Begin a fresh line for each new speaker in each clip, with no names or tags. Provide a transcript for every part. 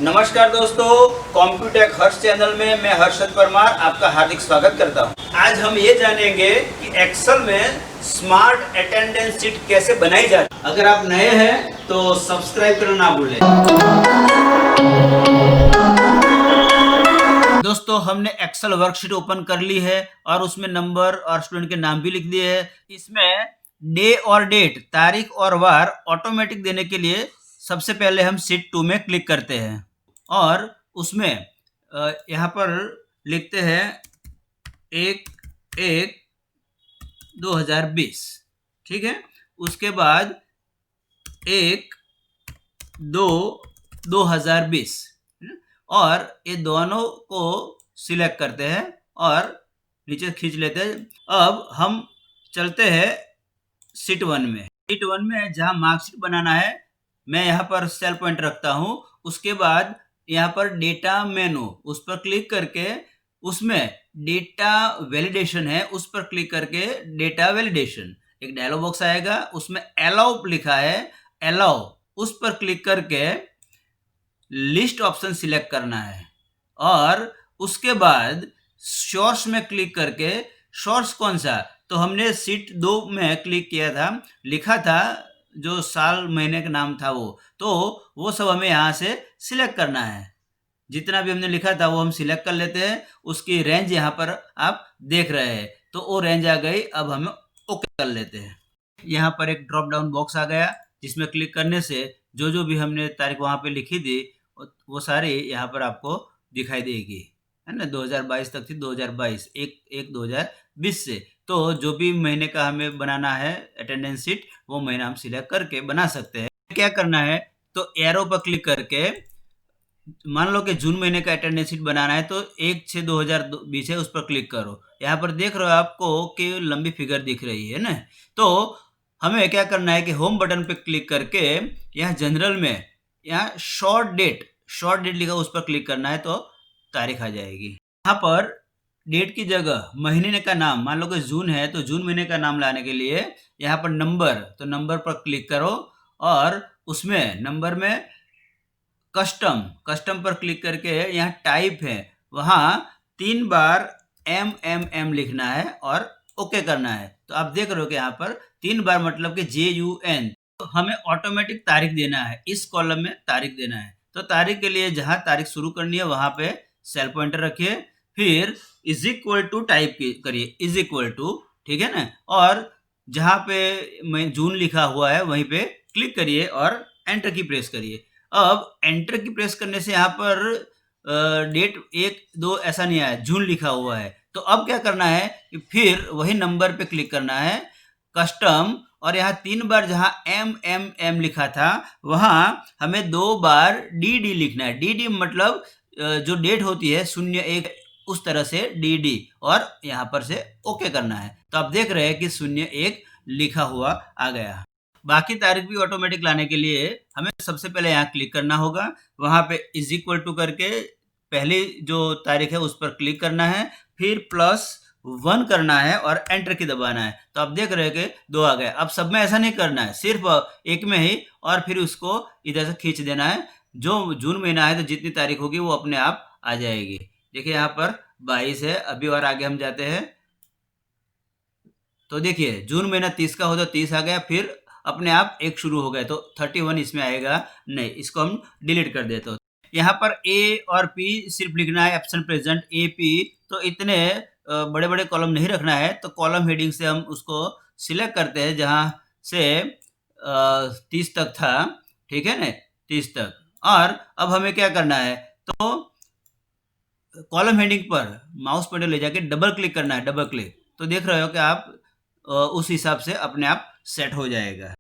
नमस्कार दोस्तों, कॉम्प्यूटेक हर्ष चैनल में मैं हर्षद परमार आपका हार्दिक स्वागत करता हूं। आज हम ये जानेंगे कि एक्सेल में स्मार्ट अटेंडेंस शीट कैसे बनाई जाती है। अगर आप नए हैं तो सब्सक्राइब करना ना भूलें। दोस्तों, हमने एक्सेल वर्कशीट ओपन कर ली है और उसमें नंबर और स्टूडेंट के नाम भी लिख दिए हैं। इसमें डे और डेट, तारीख और वार ऑटोमेटिक देने के लिए सबसे पहले हम शीट 2 में क्लिक करते हैं और उसमें यहाँ पर लिखते हैं 1/1/2020। ठीक है, उसके बाद 1/2/2020 और ये दोनों को सिलेक्ट करते हैं और नीचे खींच लेते हैं। अब हम चलते हैं शीट 1 में। शीट 1 में जहाँ मार्कशीट बनाना है, मैं यहाँ पर सेल पॉइंट रखता हूँ। उसके बाद यहाँ पर डेटा मेनू, उस पर क्लिक करके उसमें डेटा वैलिडेशन है, उस पर क्लिक करके डेटा वैलिडेशन, एक डायलॉग बॉक्स आएगा, उसमें अलाउ लिखा है, अलाउ उस पर क्लिक करके लिस्ट ऑप्शन सिलेक्ट करना है और उसके बाद सोर्स में क्लिक करके, सोर्स कौन सा, तो हमने शीट 2 में क्लिक किया था, लिखा था जो साल महीने का नाम था वो सब हमें यहाँ से सिलेक्ट करना है। जितना भी हमने लिखा था वो हम सिलेक्ट कर लेते हैं। उसकी रेंज यहाँ पर आप देख रहे हैं, तो वो रेंज आ गई। अब हम ओके कर लेते हैं। यहाँ पर एक ड्रॉप डाउन बॉक्स आ गया जिसमें क्लिक करने से जो भी हमने तारीख वहाँ पे लिखी थी वो सारी यहाँ पर आपको दिखाई देगी, है ना। 2022 तक थी, 2022 1/1/2020 से। तो जो भी महीने का हमें बनाना है अटेंडेंस शीट, वो महीना हम सिलेक्ट करके बना सकते हैं। क्या करना है, तो एरो पर क्लिक करके, मान लो कि जून महीने का अटेंडेंस शीट बनाना है तो 1/6/2020 है, उस पर क्लिक करो। यहाँ पर देख रहे हो आपको कि लंबी फिगर दिख रही है ना। तो हमें क्या करना है कि होम बटन पे क्लिक करके यहाँ जनरल में यहाँ शॉर्ट डेट लिखा, उस पर क्लिक करना है तो तारीख आ जाएगी। यहाँ पर डेट की जगह महीने का नाम, मान लो कि जून है तो जून महीने का नाम लाने के लिए यहाँ पर नंबर, तो नंबर पर क्लिक करो और उसमें नंबर में कस्टम पर क्लिक करके यहाँ टाइप है, वहाँ 3 बार MMM लिखना है और ओके करना है। तो आप देख रहे हो कि यहाँ पर 3 बार मतलब कि JUN। तो हमें ऑटोमेटिक तारीख देना है, इस कॉलम में तारीख देना है। तो तारीख के लिए जहाँ तारीख शुरू करनी है वहाँ पे सेल पॉइंटर रखिए, फिर इज इक्वल टू टाइप करिए, इज इक्वल टू, ठीक है ना। और जहाँ पे जून लिखा हुआ है वहीं पे क्लिक करिए और एंटर की प्रेस करिए। अब एंटर की प्रेस करने से यहाँ पर डेट 1-2 ऐसा नहीं आया, जून लिखा हुआ है। तो अब क्या करना है कि फिर वही नंबर पे क्लिक करना है, कस्टम, और यहाँ 3 बार जहाँ MMM लिखा था वहाँ हमें 2 बार DD लिखना है। DD मतलब जो डेट होती है 01, उस तरह से DD, और यहाँ पर से ओके करना है। तो आप देख रहे हैं कि 01 लिखा हुआ आ गया। बाकी तारीख भी ऑटोमेटिक लाने के लिए हमें सबसे पहले यहाँ क्लिक करना होगा, वहाँ पे इज इक्वल टू करके पहली जो तारीख है उस पर क्लिक करना है, फिर +1 करना है और एंटर की दबाना है। तो आप देख रहे हैं कि 2 आ गए। अब सब में ऐसा नहीं करना है, सिर्फ एक में ही, और फिर उसको इधर से खींच देना है। जो जून महीना है तो जितनी तारीख होगी वो अपने आप आ जाएगी। देखिए यहाँ पर 22 है। अभी और आगे हम जाते हैं तो देखिए जून महीना 30 का हो तो 30 आ गया, फिर अपने आप 1 शुरू हो गया तो 31 इसमें आएगा नहीं, इसको हम डिलीट कर देते हो। यहाँ पर A और P सिर्फ लिखना है, एब्सेंट प्रेजेंट AP, तो इतने बड़े बड़े कॉलम नहीं रखना है। तो कॉलम हेडिंग से हम उसको सिलेक्ट करते हैं जहाँ से 30 तक था, ठीक है ना, 30 तक। और अब हमें क्या करना है, तो कॉलम हेडिंग पर माउस पॉइंटर ले जाके डबल क्लिक करना है, डबल क्लिक। तो देख रहे हो कि आप उस हिसाब से अपने आप सेट हो जाएगा।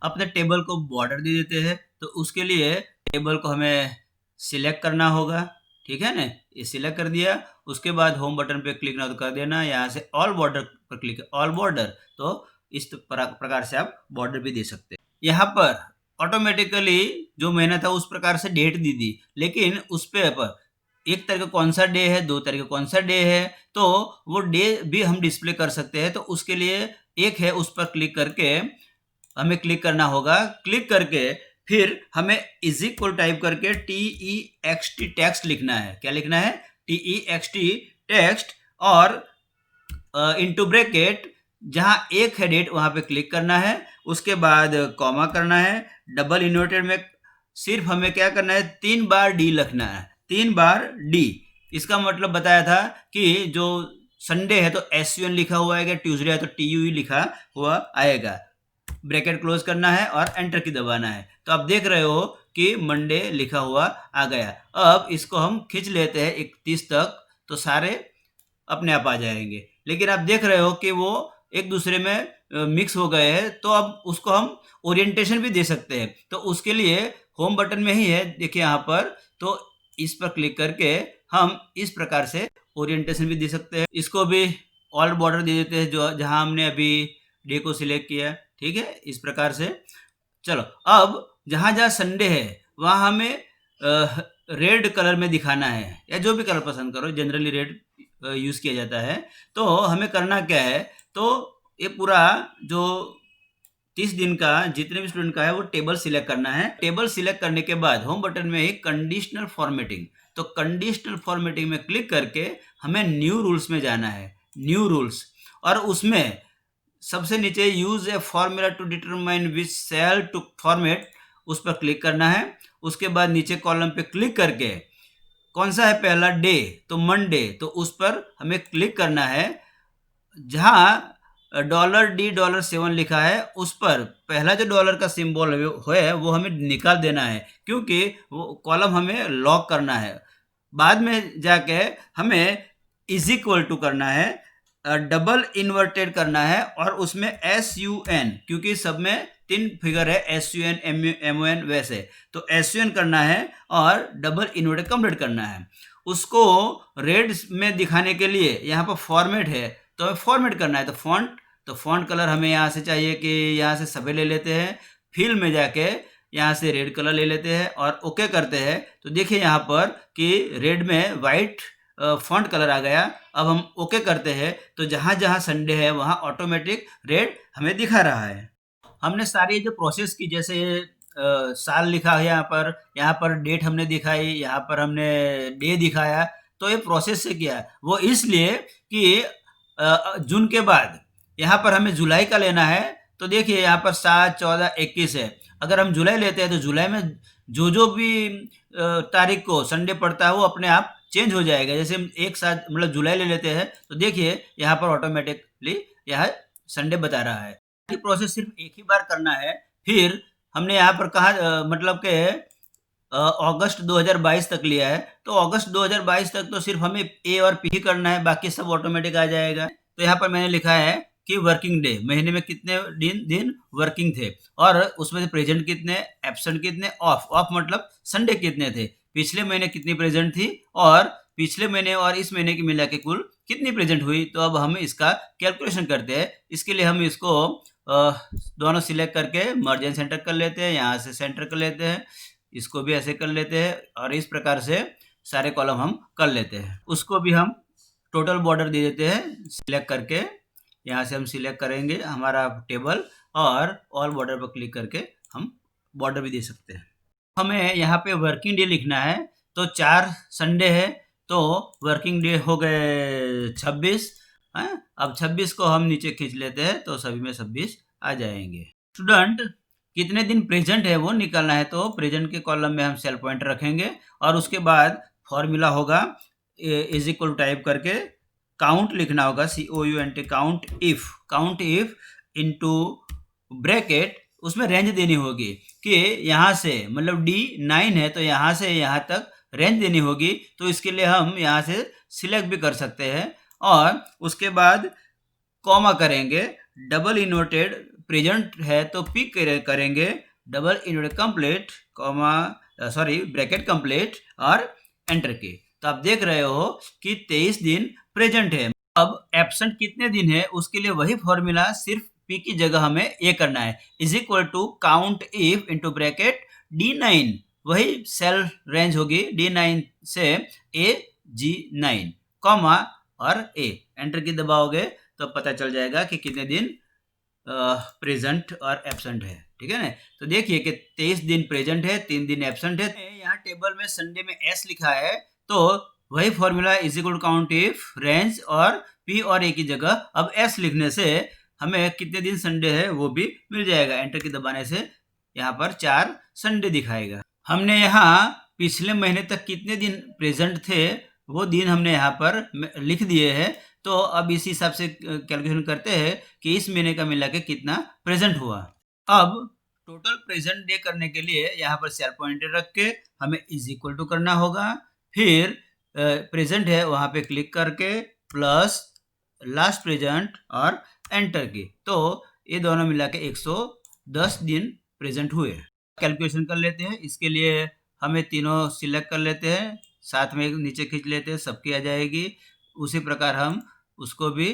अपने टेबल को बॉर्डर दे देते हैं, तो उसके लिए टेबल को हमें सिलेक्ट करना होगा, ठीक है ना। ये सिलेक्ट कर दिया, उसके बाद होम बटन पे क्लिक ना तो कर देना, यहाँ से ऑल बॉर्डर पर क्लिक, ऑल बॉर्डर, तो इस प्रकार से आप बॉर्डर भी दे सकते हैं। यहाँ पर ऑटोमेटिकली जो महीना था उस प्रकार से डेट दी थी, लेकिन उस पर 1 तारीख को कौन सा डे है, 2 तारीख को कौन सा डे है, तो वो डे भी हम डिस्प्ले कर सकते हैं। तो उसके लिए एक है, उस पर क्लिक करके हमें क्लिक करना होगा। क्लिक करके फिर हमें इज इक्वल टाइप करके TEXT टेक्स्ट लिखना है। क्या लिखना है? TEXT टेक्स्ट और इनटू ब्रैकेट जहां एक है डेट वहां पे क्लिक करना है, उसके बाद कॉमा करना है, डबल इन्वर्टेड में सिर्फ हमें क्या करना है, 3 बार डी लिखना है, 3 बार डी। इसका मतलब बताया था कि जो संडे है तो SUN लिखा हुआ आएगा, ट्यूसडे है तो TUE लिखा हुआ आएगा। ब्रैकेट क्लोज करना है और एंटर की दबाना है। तो आप देख रहे हो कि मंडे लिखा हुआ आ गया। अब इसको हम खींच लेते हैं 31 तक, तो सारे अपने आप आ जाएंगे। लेकिन आप देख रहे हो कि वो एक दूसरे में मिक्स हो गए हैं, तो अब उसको हम ओरिएंटेशन भी दे सकते हैं। तो उसके लिए होम बटन में ही है, देखिए यहाँ पर, तो इस पर क्लिक करके हम इस प्रकार से ओरिएंटेशन भी दे सकते हैं। इसको भी ऑल बॉर्डर दे देते हैं जो जहां हमने अभी डे को सिलेक्ट किया, ठीक है, इस प्रकार से। चलो, अब जहां जहां संडे है वहां हमें रेड कलर में दिखाना है, या जो भी कलर पसंद करो, जनरली रेड यूज किया जाता है। तो हमें करना क्या है, तो ये पूरा जो 30 दिन का जितने भी स्टूडेंट का है वो टेबल सिलेक्ट करना है। टेबल सिलेक्ट करने के बाद होम बटन में ही कंडीशनल फॉर्मेटिंग, तो कंडीशनल फॉर्मेटिंग में क्लिक करके हमें न्यू रूल्स में जाना है, न्यू रूल्स, और उसमें सबसे नीचे use a formula to determine which cell to format, उस पर क्लिक करना है। उसके बाद नीचे कॉलम पे क्लिक करके कौन सा है पहला, डे, तो मंडे, तो उस पर हमें क्लिक करना है। जहां $D$7 लिखा है उस पर पहला जो डॉलर का सिंबल है वो हमें निकाल देना है, क्योंकि वो कॉलम हमें लॉक करना है। बाद में जाके हमें इज इक्वल टू करना है, डबल इन्वर्टेड करना है, और उसमें SUN, क्योंकि सब में 3 फिगर है, SUN MON वैसे, तो SUN करना है और डबल इन्वर्टेड कंप्लीट करना है। उसको रेड में दिखाने के लिए यहाँ पर फॉर्मेट है, तो हमें फॉर्मेट करना है। तो फॉन्ट कलर हमें यहाँ से चाहिए कि यहाँ से सभी ले लेते हैं, फिल में जाके यहाँ से रेड कलर ले लेते हैं और ओके करते हैं। तो देखिए यहाँ पर कि रेड में वाइट फॉन्ट कलर आ गया। अब हम ओके करते हैं, तो जहाँ जहाँ संडे है वहाँ ऑटोमेटिक रेड हमें दिखा रहा है। हमने सारी जो प्रोसेस की, जैसे साल लिखा है यहाँ पर डेट हमने दिखाई, यहाँ पर हमने डे दिखाया, तो ये प्रोसेस से किया है वो, इसलिए कि जून के बाद यहाँ पर हमें जुलाई का लेना है। तो देखिए यहाँ पर 7, 14, 21 है। अगर हम जुलाई लेते हैं तो जुलाई में जो जो भी तारीख को संडे पड़ता है वो अपने आप चेंज हो जाएगा। जैसे हम एक साथ मतलब जुलाई ले लेते हैं, तो देखिए यहाँ पर ऑटोमेटिकली यह संडे बता रहा है। ये प्रोसेस सिर्फ एक ही बार करना है। फिर हमने यहाँ पर कहा मतलब के अगस्त 2022 तक लिया है, तो अगस्त 2022 तक तो सिर्फ हमें ए और पी ही करना है, बाकी सब ऑटोमेटिक आ जाएगा। तो यहाँ पर मैंने लिखा है कि वर्किंग डे, महीने में कितने दिन वर्किंग थे, और उसमें से प्रेजेंट कितने, एब्सेंट कितने, ऑफ मतलब संडे कितने थे, पिछले महीने कितनी प्रेजेंट थी, और पिछले महीने और इस महीने की मिला के कुल कितनी प्रेजेंट हुई। तो अब हम इसका कैलकुलेशन करते हैं। इसके लिए हम इसको दोनों सिलेक्ट करके मर्ज एंड सेंटर कर लेते हैं, यहाँ से सेंटर कर लेते हैं, इसको भी ऐसे कर लेते हैं, और इस प्रकार से सारे कॉलम हम कर लेते हैं। उसको भी हम टोटल बॉर्डर दे देते हैं, सिलेक्ट करके यहाँ से हम सिलेक्ट करेंगे हमारा टेबल, और ऑल बॉर्डर पर क्लिक करके हम बॉर्डर भी दे सकते हैं। हमें यहाँ पे वर्किंग डे लिखना है, तो 4 संडे है, तो वर्किंग डे हो गए 26 है। अब 26 को हम नीचे खींच लेते हैं, तो सभी में 26 आ जाएंगे। स्टूडेंट कितने दिन प्रेजेंट है वो निकालना है, तो प्रेजेंट के कॉलम में हम सेल पॉइंट रखेंगे, और उसके बाद फॉर्मूला होगा इज इक्वल टाइप करके काउंट लिखना होगा, COUNT, count if into bracket, उसमें रेंज देनी होगी कि यहाँ से मतलब D9 है तो यहाँ से यहाँ तक रेंज देनी होगी। तो इसके लिए हम यहाँ से सिलेक्ट भी कर सकते हैं, और उसके बाद कॉमा करेंगे, डबल इन्वर्टेड प्रेजेंट है तो पी करेंगे, double inverted complete comma bracket complete, और एंटर की। तो आप देख रहे हो कि 23 दिन प्रेजेंट है। अब एब्सेंट कितने दिन है उसके लिए वही फॉर्मूला, सिर्फ पी की जगह हमें ए करना है, is equal to count if into bracket D9, वही सेल रेंज होगी D9 से AG9 कॉमा और ए, एंटर की दबाओगे तो पता चल जाएगा कि कितने दिन प्रेजेंट और एब्सेंट है। ठीक है ना। तो देखिए कि 23 दिन प्रेजेंट है, 3 दिन एब्सेंट है। यहाँ टेबल में संडे में एस लिखा है, तो वही formula is equal to count if range और पी और ए की जगह अब एस लिखने से हमें कितने दिन संडे है वो भी मिल जाएगा। एंटर की दबाने से यहाँ पर 4 संडे दिखाएगा। हमने यहाँ पिछले महीने तक कितने दिन प्रेजेंट थे वो दिन हमने यहाँ पर लिख दिए हैं। तो अब इसी हिसाब से कैलकुलेशन करते हैं कि इस महीने का मिला के कितना प्रेजेंट हुआ। अब टोटल प्रेजेंट डे करने के लिए यहाँ पर सेल पॉइंटर रख के हमें इज इक्वल टू करना होगा। फिर प्रेजेंट है वहाँ पे क्लिक करके प्लस लास्ट प्रेजेंट और एंटर की, तो ये दोनों मिला के 110 दिन प्रेजेंट हुए। कैलकुलेशन कर लेते हैं। इसके लिए हमें तीनों सिलेक्ट कर लेते हैं, साथ में नीचे खींच लेते हैं, सबकी आ जाएगी। उसी प्रकार हम उसको भी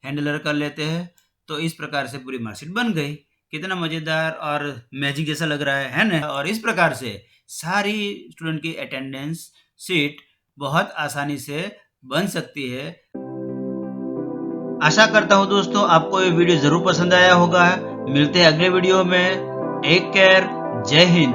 हैंडलर कर लेते हैं। तो इस प्रकार से पूरी मार्कशीट बन गई। कितना मज़ेदार और मैजिक जैसा लग रहा है ना। और इस प्रकार से सारी स्टूडेंट की अटेंडेंस शीट बहुत आसानी से बन सकती है। आशा करता हूँ दोस्तों आपको ये वीडियो ज़रूर पसंद आया होगा। मिलते हैं अगले वीडियो में। Take care. जय हिंद।